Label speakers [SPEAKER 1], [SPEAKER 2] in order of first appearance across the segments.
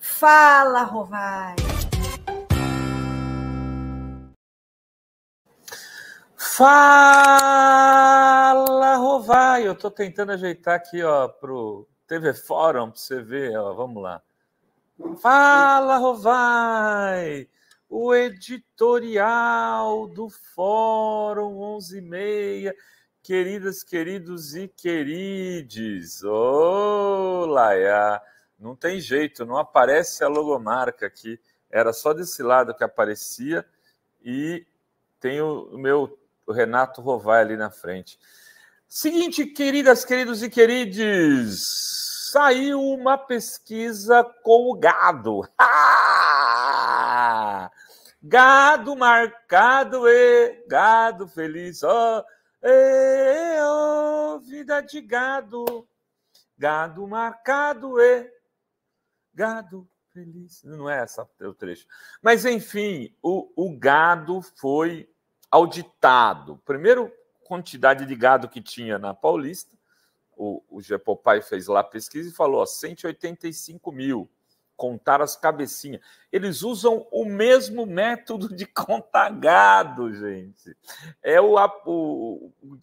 [SPEAKER 1] Fala, Rovai!
[SPEAKER 2] Fala, Rovai! Eu estou tentando ajeitar aqui, ó, pro TV Fórum para você ver, ó, vamos lá. Fala, Rovai! O editorial do Fórum 11h30. Queridas, queridos e querides. Ô, Laia! Não tem jeito, não aparece a logomarca aqui. Era só desse lado que aparecia e tem o meu Renato Rovai ali na frente. Seguinte, queridas, queridos e querides, saiu uma pesquisa com o gado. Gado marcado e gado feliz. Vida de gado. Gado marcado e gado feliz. Não é essa o trecho. Mas, enfim, o gado foi auditado. Primeiro, quantidade de gado que tinha na Paulista. O Gepopai fez lá a pesquisa e falou, 185 mil. Contaram as cabecinhas. Eles usam o mesmo método de contar gado, gente. É o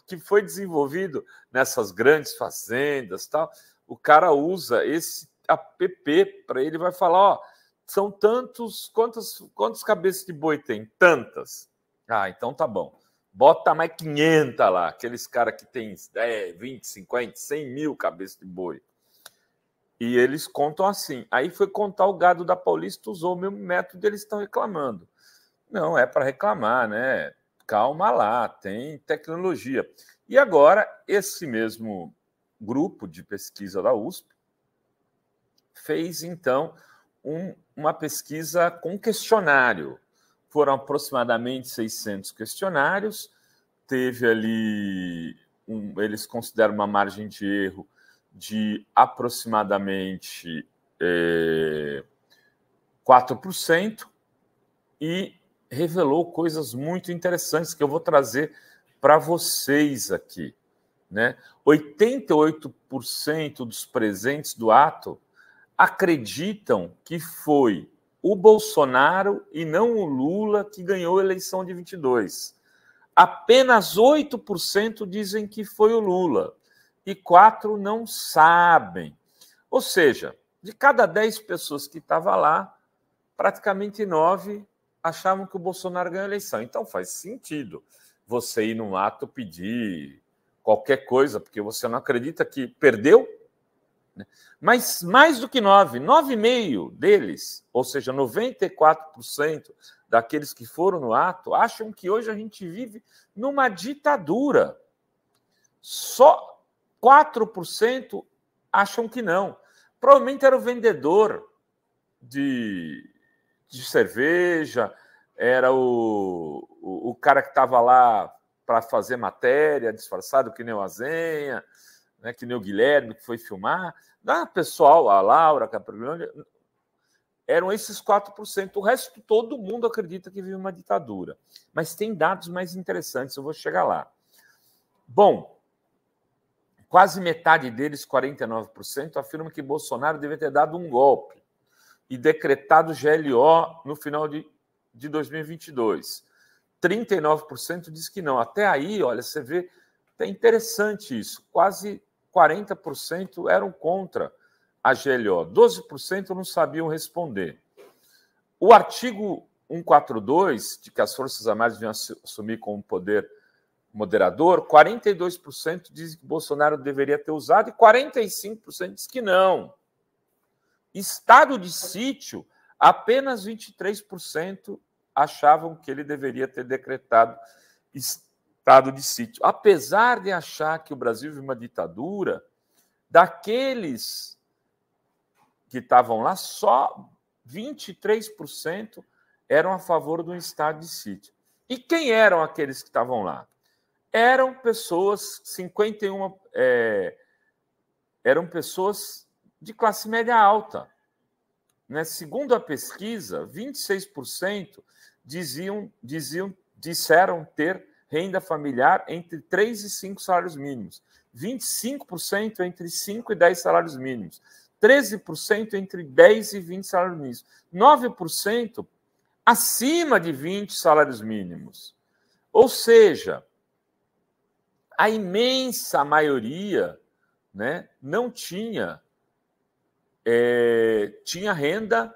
[SPEAKER 2] que foi desenvolvido nessas grandes fazendas, tal. O cara usa esse app para ele, vai falar, ó, são tantos, quantas cabeças de boi tem? Tantas. Ah, então tá bom. Bota mais 500 lá, aqueles caras que tem 10, 20, 50, 100 mil cabeças de boi. E eles contam assim. Aí foi contar o gado da Paulista, usou o mesmo método, eles estão reclamando. Não, é para reclamar, né? Calma lá, tem tecnologia. E agora, esse mesmo grupo de pesquisa da USP fez, então, uma pesquisa com questionário. Foram aproximadamente 600 questionários, teve ali, eles consideram uma margem de erro de aproximadamente 4% e revelou coisas muito interessantes que eu vou trazer para vocês aqui, né? 88% dos presentes do ato acreditam que foi o Bolsonaro e não o Lula que ganhou a eleição de 22. Apenas 8% dizem que foi o Lula e 4% não sabem. Ou seja, de cada 10 pessoas que estavam lá, praticamente 9 achavam que o Bolsonaro ganhou a eleição. Então faz sentido você ir num ato pedir qualquer coisa, porque você não acredita que perdeu. Mas mais do que 9,5% deles, ou seja, 94% daqueles que foram no ato, acham que hoje a gente vive numa ditadura. Só 4% acham que não. Provavelmente era o vendedor de cerveja, era o cara que estava lá para fazer matéria, disfarçado que nem o Azenha, né, que nem o Guilherme, que foi filmar. Pessoal, a Laura, a Caprioli, eram esses 4%. O resto, todo mundo acredita que vive uma ditadura. Mas tem dados mais interessantes, eu vou chegar lá. Bom, quase metade deles, 49%, afirma que Bolsonaro deveria ter dado um golpe e decretado GLO no final de 2022. 39% diz que não. Até aí, olha, você vê, é interessante isso. Quase 40% eram contra a GLO. 12% não sabiam responder. O artigo 142, de que as Forças Armadas deviam assumir como poder moderador, 42% dizem que Bolsonaro deveria ter usado e 45% diz que não. Estado de sítio, apenas 23% achavam que ele deveria ter decretado estado de sítio. Apesar de achar que o Brasil vive uma ditadura, daqueles que estavam lá, só 23% eram a favor do estado de sítio. E quem eram aqueles que estavam lá? Eram pessoas, 51%, eram pessoas de classe média alta. Né? Segundo a pesquisa, 26% disseram ter renda familiar entre 3 e 5 salários mínimos. 25% entre 5 e 10 salários mínimos. 13% entre 10 e 20 salários mínimos, 9% acima de 20 salários mínimos. Ou seja, a imensa maioria, né, não tinha, tinha renda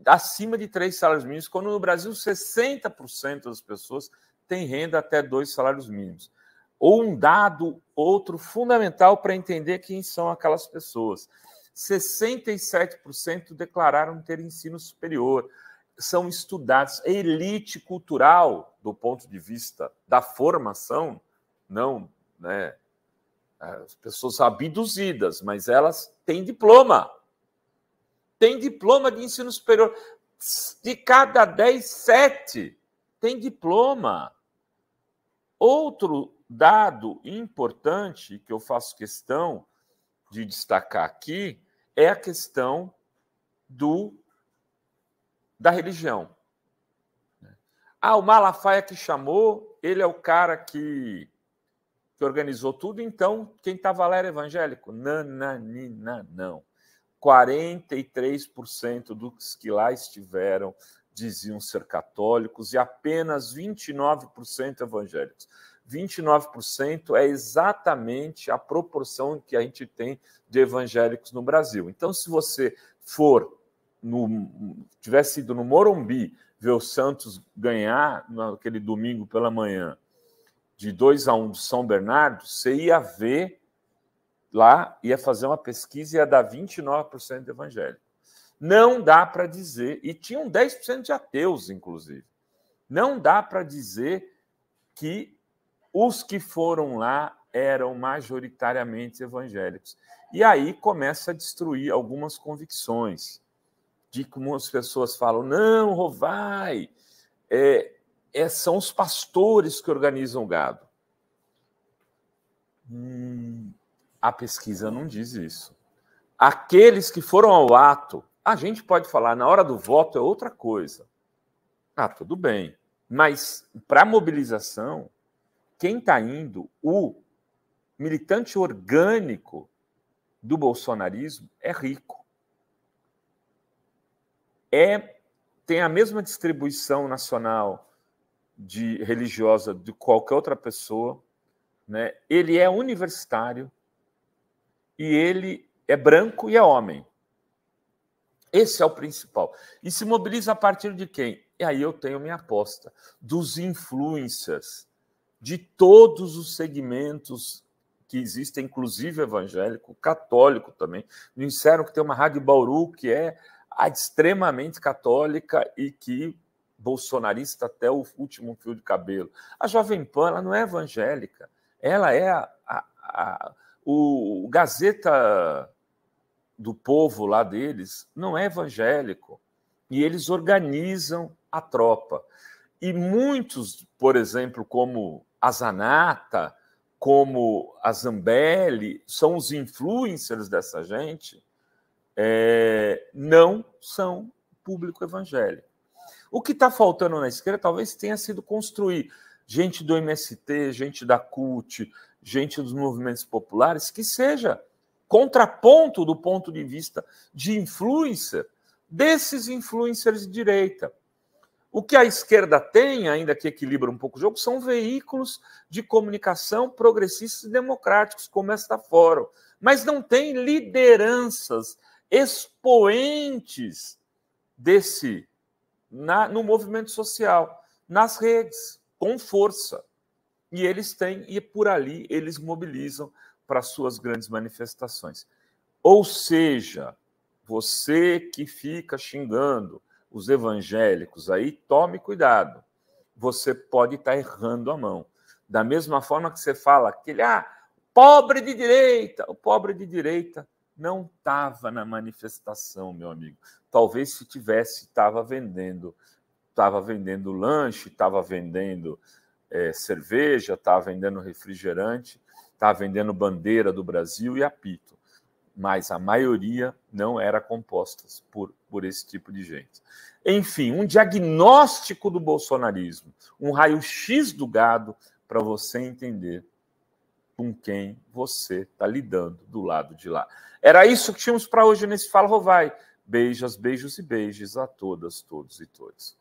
[SPEAKER 2] acima de 3 salários mínimos, quando no Brasil 60% das pessoas têm renda até 2 salários mínimos. Ou um dado, outro fundamental para entender quem são aquelas pessoas. 67% declararam ter ensino superior. São estudados. A elite cultural, do ponto de vista da formação, não, né, as pessoas são abduzidas, mas elas têm diploma. Têm diploma de ensino superior. De cada 10, 7 têm diploma. Outro dado importante que eu faço questão de destacar aqui é a questão da religião. O Malafaia que chamou, ele é o cara que organizou tudo, então quem estava lá era evangélico? Nananina, não. 43% dos que lá estiveram diziam ser católicos e apenas 29% evangélicos. 29% é exatamente a proporção que a gente tem de evangélicos no Brasil. Então, se você tivesse ido no Morumbi ver o Santos ganhar naquele domingo pela manhã de 2-1 do São Bernardo, você ia ver lá, ia fazer uma pesquisa e ia dar 29% de evangélico. Não dá para dizer, e tinham 10% de ateus, inclusive. Não dá para dizer que os que foram lá eram majoritariamente evangélicos. E aí começa a destruir algumas convicções, de como as pessoas falam, não, Rovai, são os pastores que organizam o gado. A pesquisa não diz isso. Aqueles que foram ao ato, a gente pode falar, na hora do voto é outra coisa. Tudo bem. Mas, para a mobilização, quem está indo, o militante orgânico do bolsonarismo é rico. Tem a mesma distribuição nacional religiosa de qualquer outra pessoa, né? Ele é universitário e ele é branco e é homem. Esse é o principal. E se mobiliza a partir de quem? E aí eu tenho minha aposta. Dos influencers, de todos os segmentos que existem, inclusive evangélico, católico também. Me disseram que tem uma rádio Bauru que é extremamente católica e que bolsonarista até o último fio de cabelo. A Jovem Pan, ela não é evangélica. Ela é o Gazeta do Povo lá deles, não é evangélico. E eles organizam a tropa. E muitos, por exemplo, como a Zanata, como a Zambelli, são os influencers dessa gente, não são público evangélico. O que está faltando na esquerda talvez tenha sido construir gente do MST, gente da CUT, gente dos movimentos populares, que seja contraponto do ponto de vista de influencer desses influencers de direita. O que a esquerda tem, ainda que equilibra um pouco o jogo, são veículos de comunicação progressistas e democráticos, como esta Fórum. Mas não tem lideranças, expoentes no movimento social, nas redes, com força. E eles têm, e por ali eles mobilizam para suas grandes manifestações. Ou seja, você que fica xingando os evangélicos aí, tome cuidado. Você pode estar errando a mão. Da mesma forma que você fala aquele, pobre de direita. O pobre de direita não estava na manifestação, meu amigo. Talvez se tivesse, estava vendendo lanche, estava vendendo cerveja, estava vendendo refrigerante, estava vendendo bandeira do Brasil e apito. Mas a maioria não era composta por esse tipo de gente. Enfim, um diagnóstico do bolsonarismo, um raio-x do gado para você entender com quem você está lidando do lado de lá. Era isso que tínhamos para hoje nesse Fala Rovai. Beijos, beijos e beijos a todas, todos e todos.